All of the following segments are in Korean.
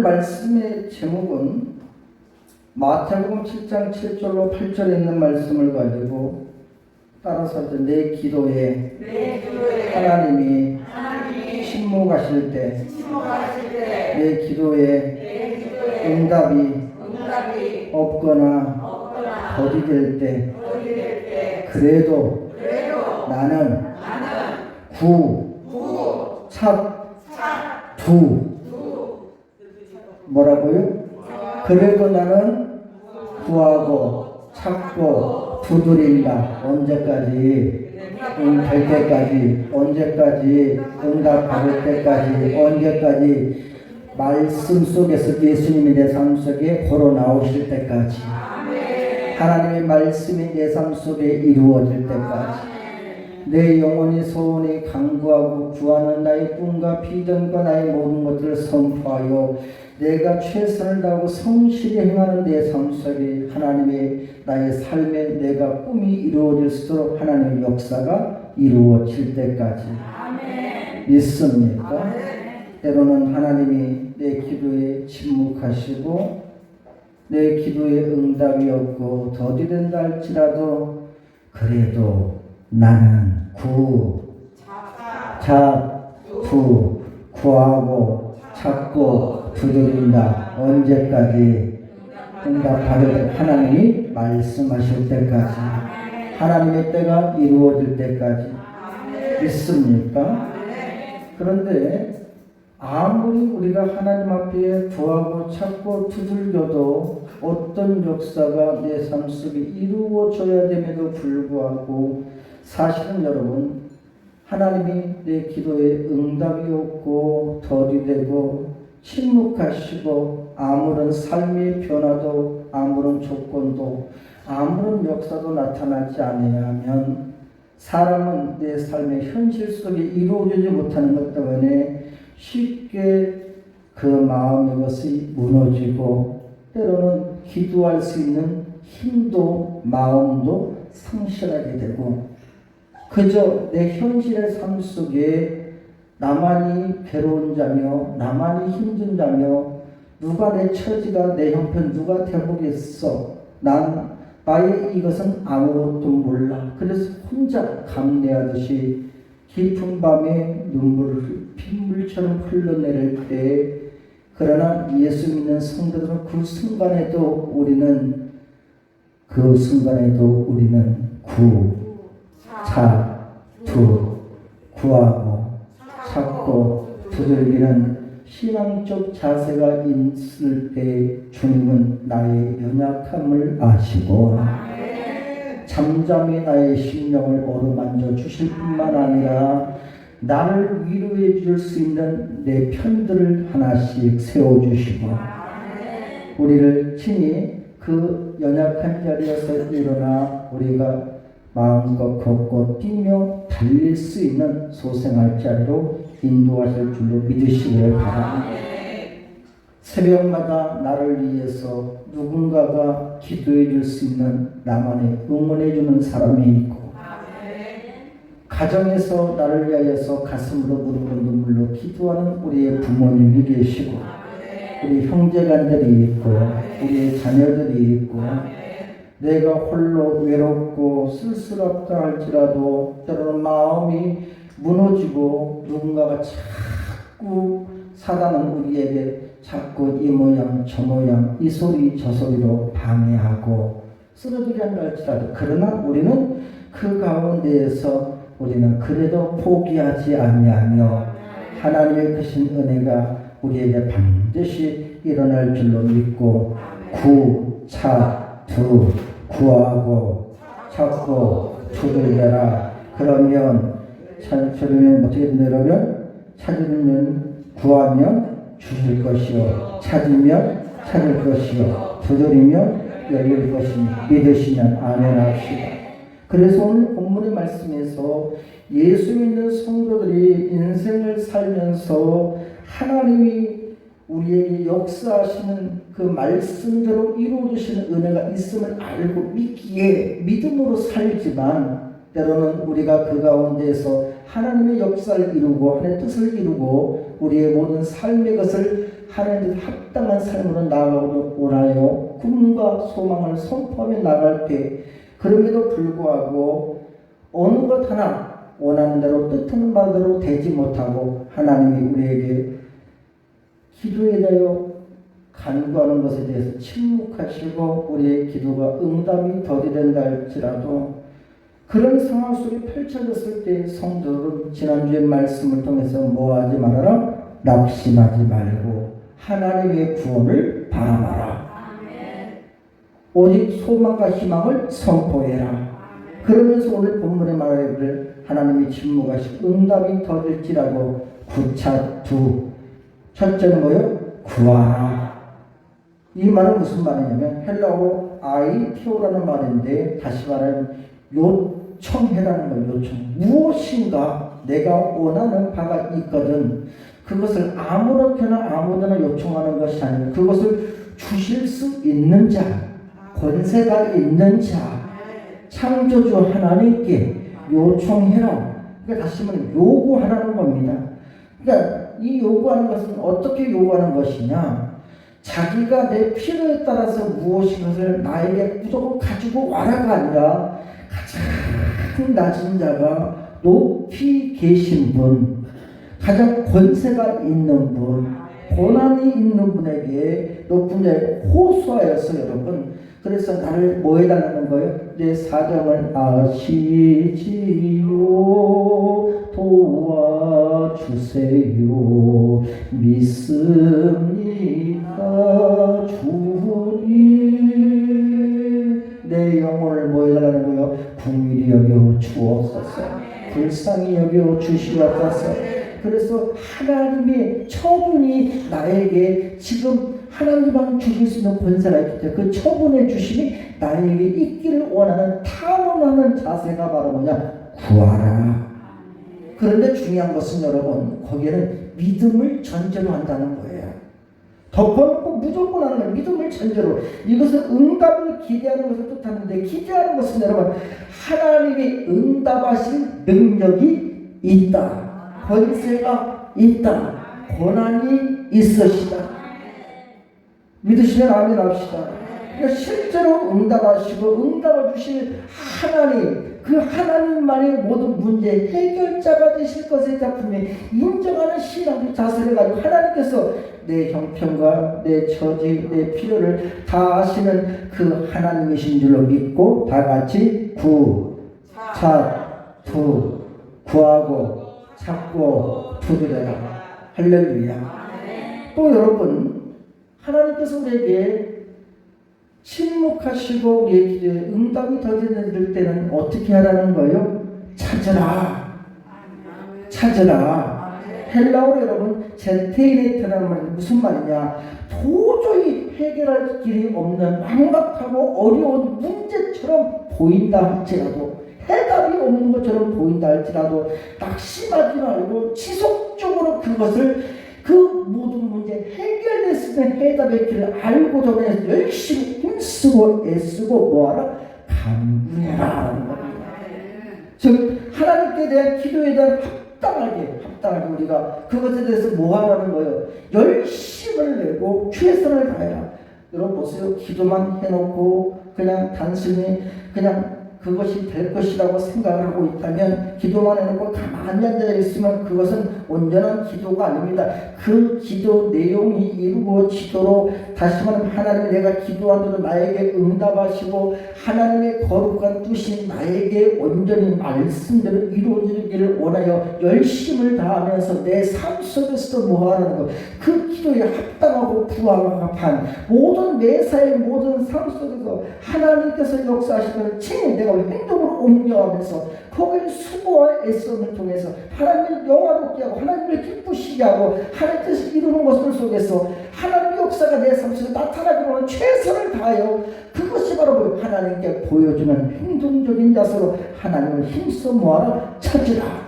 말씀의 제목은 마태복음 7장 7절로 8절에 있는 말씀을 가지고 따라서 내 기도에 하나님이 침묵하실 때 내 기도에 응답이 없거나 더디될 때 그래도 나는 뭐라고요? 그래도 나는 구하고 찾고 두드린다. 언제까지? 될 때까지. 언제까지? 응답 받을 때까지. 언제까지? 말씀 속에서 예수님이 내 삶 속에 걸어 나오실 때까지. 하나님의 말씀이 내 삶 속에 이루어질 때까지. 내 영혼이 소원이 간구하고 구하는 나의 꿈과 비전과 나의 모든 것들을 선포하여 내가 최선을 다하고 성실히 행하는 내 삶 속에 하나님의 나의 삶에 내가 꿈이 이루어질 수 있도록 하나님의 역사가 이루어질 때까지. 믿습니까? 때로는 하나님이 내 기도에 침묵하시고 내 기도에 응답이 없고 더디된다 할지라도 그래도 나는 구하고 찾고 두드린다. 언제까지? 응답 받을 때 하나님이 말씀하실 때까지, 하나님의 때가 이루어질 때까지. 믿습니까? 그런데 아무리 우리가 하나님 앞에 구하고 찾고 두들겨도 어떤 역사가 내 삶 속에 이루어져야 됨에도 불구하고 사실은 여러분, 하나님이 내 기도에 응답이 없고 더디되고 침묵하시고 아무런 삶의 변화도 아무런 조건도 아무런 역사도 나타나지 않으면 사람은 내 삶의 현실 속에 이루어지지 못하는 것 때문에 쉽게 그 마음의 것이 무너지고 때로는 기도할 수 있는 힘도 마음도 상실하게 되고 그저 내 현실의 삶 속에 나만이 괴로운 자며 나만이 힘든 자며 누가 내 처지가 내 형편 누가 되보겠어. 나의 이것은 아무것도 몰라. 그래서 혼자 감내하듯이 깊은 밤에 핏물처럼 흘러내릴 때 그러나 예수 믿는 성도들은 그 순간에도 우리는 구하고 찾고 두들기는 신앙적 자세가 있을 때 주님은 나의 연약함을 아시고 잠잠히 나의 심령을 어루만져 주실 뿐만 아니라 나를 위로해 줄 수 있는 내 편들을 하나씩 세워주시고 우리를 친히 그 연약한 자리에서 일어나 우리가 마음껏 걷고 뛰며 달릴 수 있는 소생할 자리로 인도하실 줄로 믿으시기를 바랍니다. 새벽마다 나를 위해서 누군가가 기도해 줄 수 있는 나만의 응원해 주는 사람이 있고 가정에서 나를 위하여서 가슴으로 무릎으로 눈물로 기도하는 우리의 부모님이 계시고 우리 형제간들이 있고 우리의 자녀들이 있고 내가 홀로 외롭고 쓸쓸하다 할지라도 때로는 마음이 무너지고 누군가가 자꾸 사단은 우리에게 자꾸 이 모양 저 모양 이 소리 저 소리로 방해하고 쓰러지게 한다 할지라도 그러나 우리는 그 가운데에서 우리는 그래도 포기하지 아니하며 하나님의 크신 은혜가 우리에게 반드시 일어날 줄로 믿고 구하고 찾고 두들겨라. 그러면 어떻게 된다면 찾으면 구하면 주실 것이요 찾으면 찾을 것이요 두드리면 열릴 것이니 믿으시면 아멘 합시다. 그래서 오늘 본문의 말씀에서 예수 믿는 성도들이 인생을 살면서 하나님이 우리에게 역사하시는 그 말씀대로 이루어주시는 은혜가 있음을 알고 믿기에 믿음으로 살지만 때로는 우리가 그 가운데에서 하나님의 역사를 이루고 하나님의 뜻을 이루고 우리의 모든 삶의 것을 하나님께 합당한 삶으로 나아가고 원하여 꿈과 소망을 선포하며 나갈 때 그럼에도 불구하고 어느 것 하나 원하는 대로 뜻하는 바대로 되지 못하고 하나님이 우리에게 기도에 대하여 간구하는 것에 대해서 침묵하시고 우리의 기도가 응답이 더디 된다 할지라도 그런 상황 속에 펼쳐졌을 때 성도들은 지난주의 말씀을 통해서 뭐하지 말아라? 낙심하지 말고 하나님의 구원을 바라봐라. 오직 소망과 희망을 선포해라. 그러면서 오늘 본문에 말하기를 하나님이 침묵하시고 응답이 더딜지라도 구차두 첫째는 뭐요? 구하라. 이 말은 무슨 말이냐면 헬라어로 아이티오라는 말인데 다시 말하면 요청해라는 거예요. 요청. 무엇인가 내가 원하는 바가 있거든 그것을 아무렇게나 아무데나 요청하는 것이 아니라 그것을 주실 수 있는 자, 권세가 있는 자, 창조주 하나님께 요청해라. 그러니까 다시 말하면 요구하라는 겁니다. 그러니까 이 요구하는 것은 어떻게 요구하는 것이냐? 자기가 내 필요에 따라서 무엇인가를 나에게 무조건 가지고 와라가 아니라 가장 낮은 자가 높이 계신 분, 가장 권세가 있는 분, 고난이 있는 분에게 높은 자에 호소하여서 여러분 그래서 나를 뭐 해달라는 거예요? 내 사정을 아시지요 도와주세요 믿습니다 주님 내 영혼을 뭐 해달라는 거예요? 궁일이 여겨 주옵소서 불쌍히 여겨 주시옵소서. 그래서 하나님의 처분이 나에게 지금 하나님만 주실 수 있는 권세가 있기 때문에 그 처분의 주심이 나에게 있기를 원하는 탄원하는 자세가 바로 뭐냐? 구하라. 그런데 중요한 것은 여러분 거기에는 믿음을 전제로 한다는 거예요. 덮어놓고 무조건 하는 거예요. 믿음을 전제로. 이것은 응답을 기대하는 것을 뜻하는데 기대하는 것은 여러분 하나님이 응답하실 능력이 있다. 권세가 있다. 고난이 있으시다. 믿으시면 아멘 합시다. 그러니까 실제로 응답하시고 응답을 주실 하나님, 그 하나님만이 모든 문제의 해결자가 되실 것에 분명히 인정하는 신앙의 자세를 가지고 하나님께서 내 형편과 내 처지, 내 필요를 다 아시는 그 하나님이신 줄로 믿고 다 같이 구하고 찾고 두드려라. 할렐루야. 또 여러분 하나님께서 우리에게 침묵하시고 우리의 기도에 응답이 더디는 때는 어떻게 하라는 거예요? 찾으라. 헬라어로 여러분 젠테이네트라는 말이 무슨 말이냐? 도저히 해결할 길이 없는 막막하고 어려운 문제처럼 보인다 할지라도 해답이 없는 것처럼 보인다 할지라도 낙심하지 말고 지속적으로 그것을 그 모든 문제 해결될 수 있는 해답의 길을 알고 전에 열심히 힘쓰고 애쓰고 뭐하라? 간구해라 하는 겁니다. 즉 하나님께 대한 기도에 대한 합당하게 우리가 그것에 대해서 뭐하라는 거예요? 열심을 내고 최선을 다해라. 여러분 보세요. 기도만 해놓고 그냥 단순히 그냥 그것이 될 것이라고 생각을 하고 있다면 기도만 해놓고 가만히 앉아있으면 그것은 온전한 기도가 아닙니다. 그 기도 내용이 이루어지도록 다시 말하면 하나님 내가 기도한 대로 나에게 응답하시고 하나님의 거룩한 뜻이 나에게 온전히 말씀대로 이루어지기를 원하여 열심을 다하면서 내 삶 속에서도 뭐하는 것 그 기도에 합당하고 부합한 모든 매사의 모든 삶 속에서 하나님께서 역사하시는 친히 내가 행동으로 옮겨가면서 거기에 수고와 애씀을 통해서 하나님을 영화롭게 하고 하나님을 기쁘시게 하고 하나님께서 이루는 것들 속에서 하나님의 역사가 내 삶 속에 나타나기 원하는 최선을 다하여 그것이 바로 하나님께 보여주는 행동적인 자세로 하나님을 힘써 모아라 찾으라.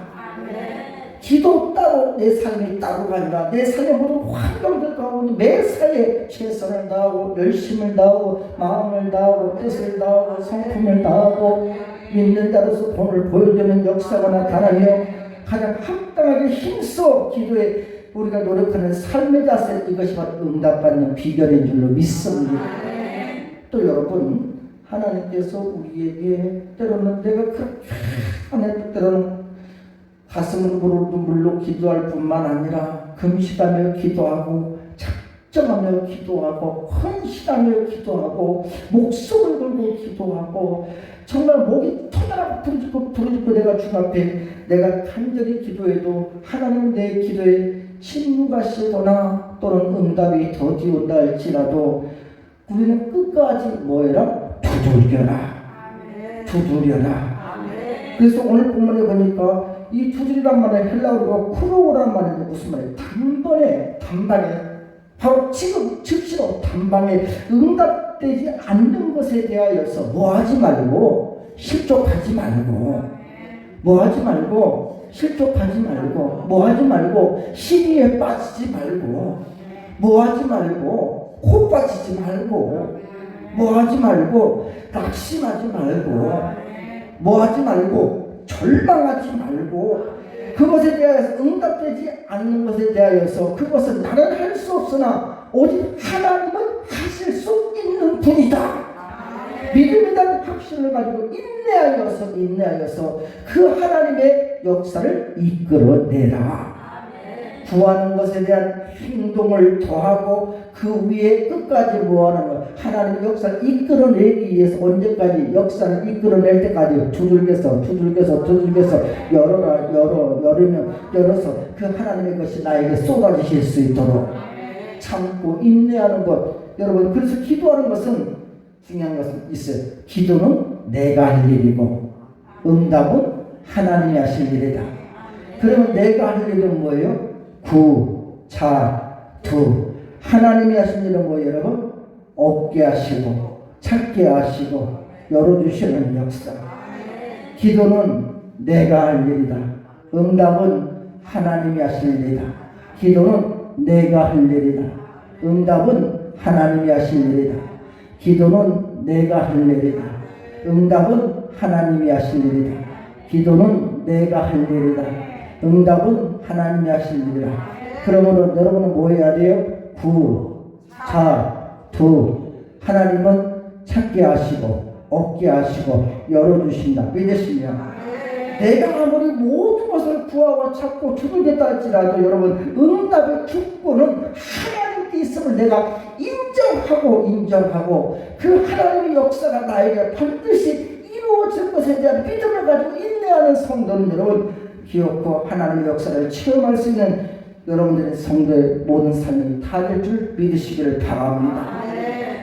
기도 따로 내 삶이 따로가 아니라 내 삶의 모든 환경들 가운데 매사에 최선을 다하고 열심을 다하고 마음을 다하고 뜻을 다하고 성품을 다하고 믿는 자로서 본을 보여주는 역사가 나타나며 가장 합당하게 힘써 기도에 우리가 노력하는 삶의 자세, 이것이 바로 응답받는 비결인 줄로 믿습니다. 또 여러분, 하나님께서 우리에게 때로는 내가 그렇게 때로는 가슴을 부르고 눈물로 기도할 뿐만 아니라 금식하며 기도하고 작정하며 기도하고 헌신하며 기도하고 목숨을 걸고 기도하고 정말 목이 터져라 부르짖고 내가 주 앞에 내가 간절히 기도해도 하나님 내 기도에 침묵하시거나 또는 응답이 더디온다 할지라도 우리는 끝까지 뭐해라? 두드려라. 그래서 오늘 본문에 보니까 이 두드리란 말은 헬라어로 크로우란 말인데 무슨 말이에요? 단방에 바로 지금 즉시로 단방에 응답되지 않는 것에 대하여서 뭐하지 말고 실족하지 말고 뭐하지 말고 실족하지 말고 뭐하지 말고 시비에 빠지지 말고 뭐하지 말고 코 빠지지 말고 뭐하지 말고 낙심하지 말고 뭐하지 말고 절망하지 말고 그것에 대하여서 응답되지 않는 것에 대하여서 그것은 나는 할 수 없으나 오직 하나님은 하실 수 있는 분이다. 믿음에 대한 확신을 가지고 인내하여서 그 하나님의 역사를 이끌어내라. 구하는 것에 대한 행동을 더하고 그 위에 끝까지 뭐하는 것 하나님의 역사를 이끌어내기 위해서 언제까지 역사를 이끌어낼 때까지 두들겨서 열어서 그 하나님의 것이 나에게 쏟아지실 수 있도록 참고 인내하는 것. 여러분, 그래서 기도하는 것은 중요한 것은 있어요. 기도는 내가 할 일이고 응답은 하나님이 하실 일이다. 그러면 내가 할 일은 뭐예요? 하나님이 하신 일은 뭐예요, 여러분? 얻게 하시고 찾게 하시고 열어주시는 역사. 기도는 내가 할 일이다. 응답은 하나님이 하실 일이다. 기도는 내가 할 일이다. 응답은 하나님이 하실 일이다. 기도는 내가 할 일이다. 응답은 하나님이 하실 일이다. 기도는 내가 할 일이다. 응답은 하나님이 하실 일이다. 그러므로 여러분은 뭐 해야 돼요? 하나님은 찾게 하시고 얻게 하시고 열어주신다. 믿으시면 내가 아무리 모든 것을 구하고 찾고 두들겼다 할지라도 여러분 응답의 축복은 하나님께 있음을 내가 인정하고 그 하나님의 역사가 나에게 반드시 이루어질 것에 대한 믿음을 가지고 인내하는 성도는 여러분 기억고 하나님의 역사를 체험할 수 있는 여러분들의 성도의 모든 삶이 다 될 줄 믿으시기를 바랍니다.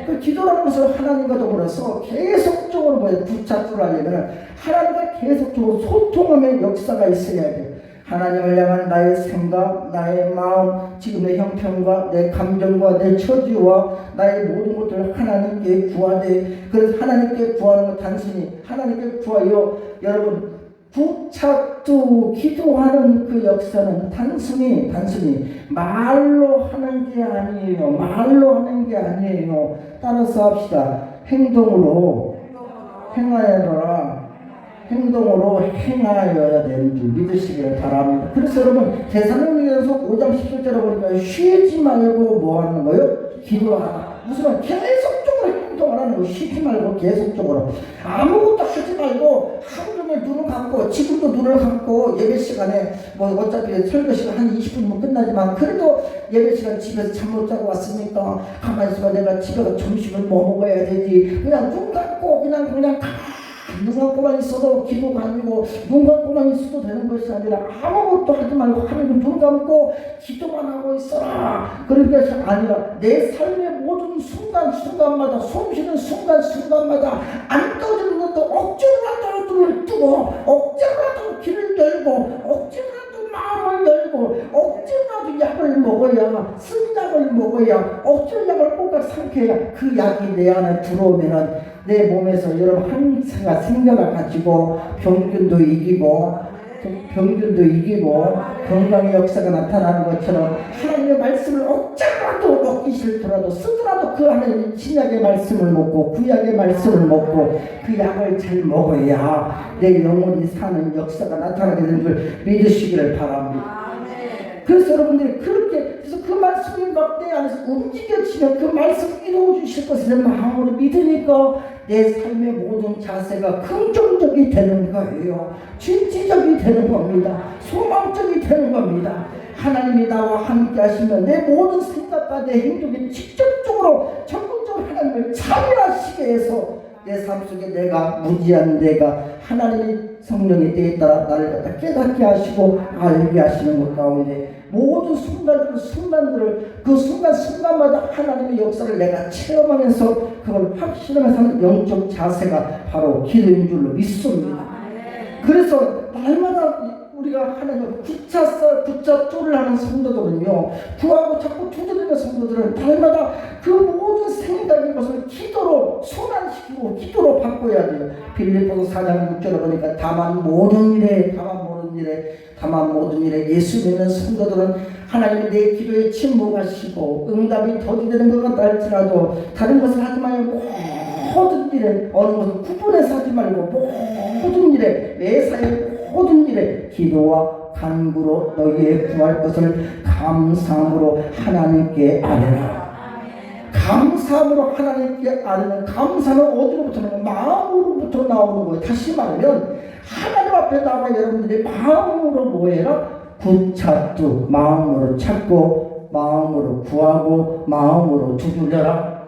그 기도라는 것을 하나님과 더불어서 계속적으로 붙잡으려면 하나님과 계속적으로 소통하는 역사가 있어야 돼요. 하나님을 향한 나의 생각, 나의 마음, 지금의 형편과 내 감정과 내 처지와 나의 모든 것들을 하나님께 구하되, 그래서 하나님께 구하는 것 단순히 하나님께 구하여 여러분 붙잡고 기도하는 그 역사는 단순히 말로 하는 게 아니에요. 따라서 합시다. 행동으로 행하여야 되는 줄 믿으시기를 바랍니다. 그래서 여러분 데살로니가서 5장 17절에 보니까 쉬지 말고 뭐 하는 거예요? 기도하라. 무슨 말? 계속적으로 행동을 하는 거. 쉬지 말고 계속적으로 아무것도 하지 말고 하루 종일 눈을 감고, 지금도 눈을 감고 예배 시간에 뭐 어차피 설교 시간 한 20분이면 끝나지만 그래도 예배 시간 집에서 잠 못 자고 왔으니까 가만히 있어봐. 내가 집에 가서 점심을 뭐 먹어야 되지. 그냥 눈 감고 그냥 눈 감고만 있어도 기도가 아니고 눈 감고만 있어도 되는 것이 아니라 아무것도 하지 말고 하루는 눈 감고 기도만 하고 있어라. 그런 것이 아니라 내 삶의 모든 순간순간마다 숨쉬는 순간순간마다 안 떠지는 것도 억지로라도 눈을 뜨고 억지로라도 귀를 열고 억지로라도 마음을 열고 억지로라도 약을 먹어야 쓴약을 먹어야 억지로 약을 꼭꼭 삼켜야 그 약이 내 안에 들어오면은 내 몸에서 여러분 항상 생겨나 가지고 병균도 이기고 건강의 역사가 나타나는 것처럼 하나님의 말씀을 억지로라도 먹기 싫더라도 쓰더라도 그 안에 신약의 말씀을 먹고 구약의 말씀을 먹고 그 약을 잘 먹어야 내 영혼이 사는 역사가 나타나게 되는 줄 믿으시기를 바랍니다. 그래서 여러분들이 그렇게 그래서 그 말씀이 막 내 안에서 움직여지면 그 말씀 이루어 주실 것을 마음으로 믿으니까 내 삶의 모든 자세가 긍정적이 되는 거예요. 진취적이 되는 겁니다. 소망적이 되는 겁니다. 하나님이 나와 함께 하시면 내 모든 생각과 내 행동이 직접적으로 적극적으로 하나님을 참여하시게 해서 내 삶 속에 내가 무지한 내가 하나님의 성령의 때에 따라 나를 갖다 깨닫게 하시고 알게 하시는 것 가운데 모든 순간들을 그 순간마다 하나님의 역사를 내가 체험하면서 그걸 확신하면서 하는 영적 자세가 바로 기도인 줄로 믿습니다. 그래서 날마다 우리가 하나님을 붙잡두를 하는 성도들은요, 구하고 자꾸 두드리는 성도들은 날마다 그 모든 생각의 것을 기도로 순환시키고 기도로 바꿔야 돼요. 빌립보서 4장 6절에 보니까 다만 모든 일에 예수 믿는 성도들은 하나님이 내 기도에 침묵하시고 응답이 더디되는 것 같다 할지라도 다른 것을 하지 말고 모든 일에 어느 것을 구분해서 하지 말고 모든 일에 매사에 모든 일에 기도와 간구로 너희의 구할 것을 감사함으로 하나님께 아뢰라. 감사함으로 하나님께 아뢰는 감사는 어디로부터 나오는 거예요? 마음으로부터 나오는 거예요. 다시 말하면 하나님 앞에 나와 여러분들이 마음으로 뭐해라? 붙잡고 마음으로 찾고 마음으로 구하고 마음으로 두드려라.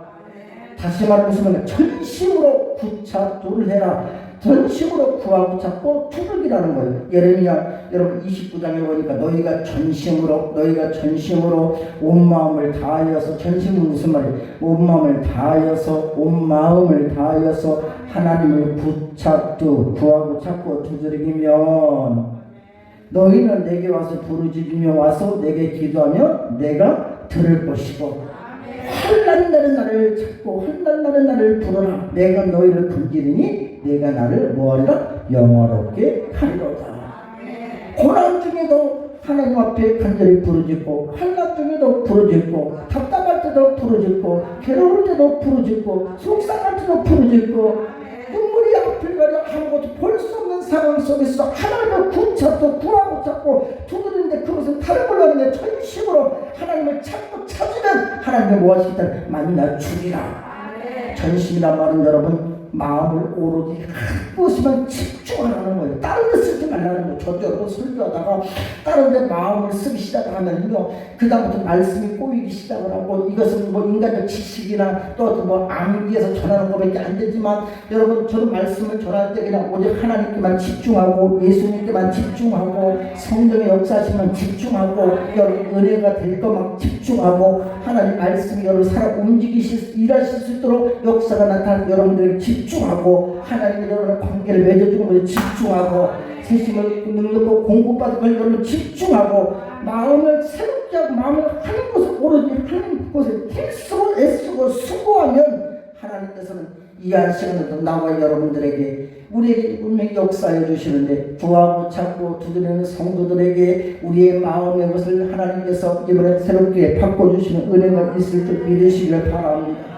다시 말하면 전심으로 붙잡두를 해라. 전심으로 구하고 찾고 두들기라는 거예요. 예레미야 여러분 29장에 보니까 너희가 전심으로 온 마음을 다하여서, 전심은 무슨 말이에요? 온 마음을 다하여서 하나님을 붙잡고 구하고 찾고 두드리면 너희는 내게 와서 부르짖으며 와서 내게 기도하며 내가 들을 것이고 환난 날은 나를 찾고 환난 날은 나를 부르라. 내가 너희를 불기리니 내가 나를 뭐하리라? 영화롭게 하리로다. 고난 중에도 하나님 앞에 간절히 부르짖고 환난 중에도 부르짖고 답답할 때도 부르짖고 괴로울 때도 부르짖고 속상할 때도 부르짖고 눈물이 앞을 가려 아무것도 볼 수 없는 상황 속에서 하나님을 붙잡고 구하고 찾고 두드리는데 그것은 다른 걸로 하는데 전심으로 하나님을 찾고 찾으면 하나님을 뭐하시겠다? 만나 주리라. 전심이란 말은 여러분 마음을 오로지 한 곳에만 집중하는 거예요. 다른 데 쓰지 말라는 거예요. 저쪽으로 설교하다가 다른 데 마음을 쓰기 시작하면요, 그 다음부터 말씀이 꼬이기 시작을 하고, 이것은 뭐 인간적 지식이나 또 뭐 암기해서 전하는 것밖에 안 되지만, 여러분 저는 말씀을 전할 때 그냥 오직 하나님께만 집중하고 예수님께만 집중하고 성령의 역사하시면 집중하고 여러분 은혜가 될 것만 집중하고 하나님 말씀이 여러분 살아 일하실 수 있도록 역사가 나타나는 여러분들에게 집중하고 하나님과 여러분의 관계를 맺어주는 것에 집중하고 세심을 능력고 공급받을 걸 여러분 집중하고 마음을 새롭게 하고 마음을 하는 것을 오로지 하는 것을 힘쓰고 애쓰고 수고하면 하나님께서는 이 한 시간에도 나와 여러분들에게 우리에게 분명히 역사해 주시는데 구하고 찾고 두드리는 성도들에게 우리의 마음의 것을 하나님께서 이번에 새롭게 바꿔주시는 은혜가 있을 줄 믿으시길 바랍니다.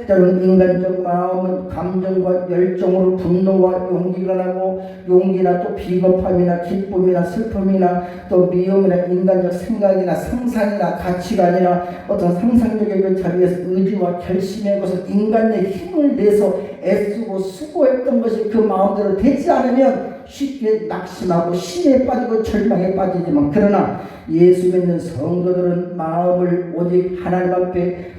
때로는 인간적 마음은 감정과 열정으로 분노와 용기가 나고 용기나 또 비겁함이나 기쁨이나 슬픔이나 또 미움이나 인간적 생각이나 상상이나 가치관이나 어떤 상상력의 그 자리에서 의지와 결심의 것을 인간의 힘을 내서 애쓰고 수고했던 것이 그 마음대로 되지 않으면 쉽게 낙심하고 신에 빠지고 절망에 빠지지만 그러나 예수 믿는 성도들은 마음을 오직 하나님 앞에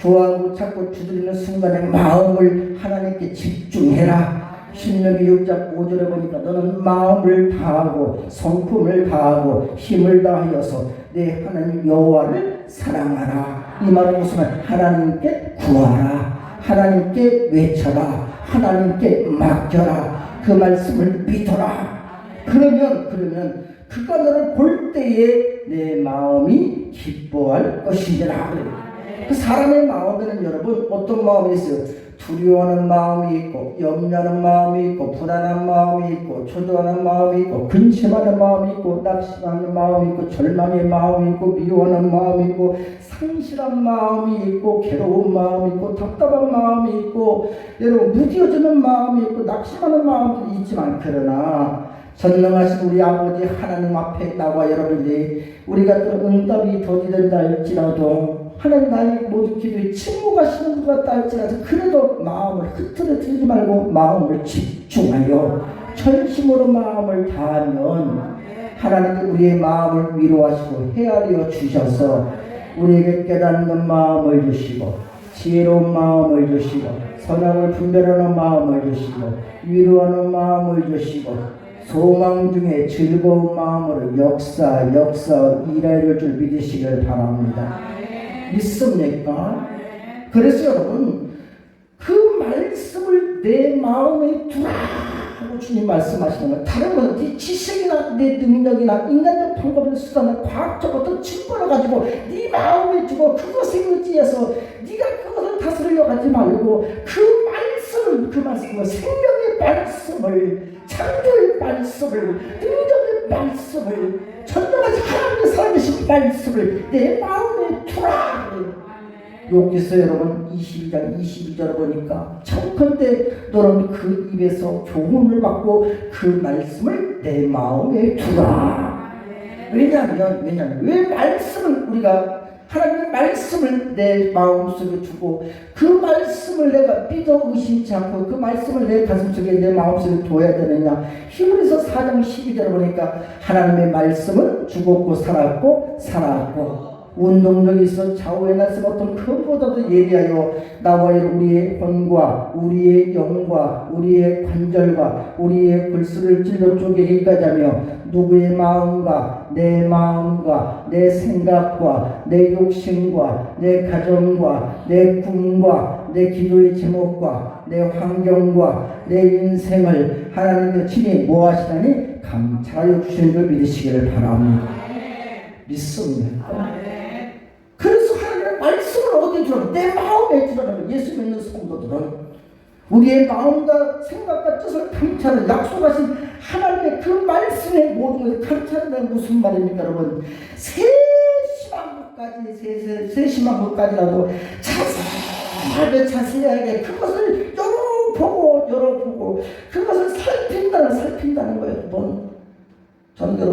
구하고 찾고 두드리는 순간에 마음을 하나님께 집중해라. 신명기 6장 5절에 보니까 너는 마음을 다하고 성품을 다하고 힘을 다하여서 내 하나님 여호와를 사랑하라. 이 말은 무슨 말? 하나님께 구하라, 하나님께 외쳐라, 하나님께 맡겨라, 그 말씀을 믿어라. 그러면 그가 너를 볼 때에 내 마음이 기뻐할 것이니라. 그 사람의 마음에는 여러분 어떤 마음이 있어요? 두려워하는 마음이 있고 염려하는 마음이 있고 불안한 마음이 있고 초조하는 마음이 있고 근심하는 마음이 있고 낙심하는 마음이 있고 절망의 마음이 있고 미워하는 마음이 있고 상실한 마음이 있고 괴로운 마음이 있고 답답한 마음이 있고 여러분 무뎌지는 마음이 있고 낙심하는 마음도 있지만 그러나 전능하신 우리 아버지 하나님 앞에 나와 여러분들이 우리가 또 응답이 더디된다 할지라도 하나님 나의 모든 기도에 침묵하시는 것 같다 할지라도 그래도 마음을 흐트러뜨리지 말고 마음을 집중하여 전심으로 마음을 다하면 하나님께 우리의 마음을 위로하시고 헤아려 주셔서 우리에게 깨닫는 마음을 주시고 지혜로운 마음을 주시고 선악을 분별하는 마음을 주시고 위로하는 마음을 주시고 소망 중에 즐거운 마음으로 역사 일할 줄 믿으시길 바랍니다. 믿습니까? 그래서 여러분 그 말씀을 내 마음에 두라고 주님 말씀하시는 거예요. 다른 것은 네 지식이나 내 능력이나 인간적 방법을 수단을 과학적 어떤 증거를 가지고 네 마음에 두고 그것에 의지해서 네가 그것을 다스리려고 하지 말고 그 말씀을 생명의 말씀을 창조의 말씀을 능력의 말씀을 전능하신 하나님의 살아계신 말씀을 내 마음에 두라. 여기서 여러분 22장 22절을 보니까 청컨대 너는 그 입에서 교훈을 받고 그 말씀을 내 마음에 두라. 왜냐하면 왜 말씀을 우리가 하나님의 말씀을 내 마음속에 두고 그 말씀을 내가 믿어 의심치 않고 그 말씀을 내 가슴속에 내 마음속에 둬야 되느냐. 히브리서 4장 12절을 보니까 하나님의 말씀은 죽었고 살았고 운동력이 있어 좌우에 날선 어떤 그보다도 예리하여 나와 우리의魂과 우리의 영과 우리의 관절과 우리의 골수를 찔러 쪼개기까지 하며 누구의 마음과 내 생각과 내 욕심과 내 가정과 내 꿈과 내 기도의 제목과 내 환경과 내 인생을 하나님께 친히 모아시다니 감찰하여 주시는 줄 믿으시기를 바랍니다. 믿습니까? 그래서 하나님의 말씀을 어디에 주라고? 내 마음에 주라고. 예수 믿는 성도들은 우리의 마음과 생각과 뜻을 감찰을 약속하신 하나님의 그 말씀의 모든 것을 감찰한다는 무슨 말입니까 여러분? 세심한 것까지라도 자세하게 그것을 열어보고 그것을 살핀다는 거예요 여러분. 저는 여러분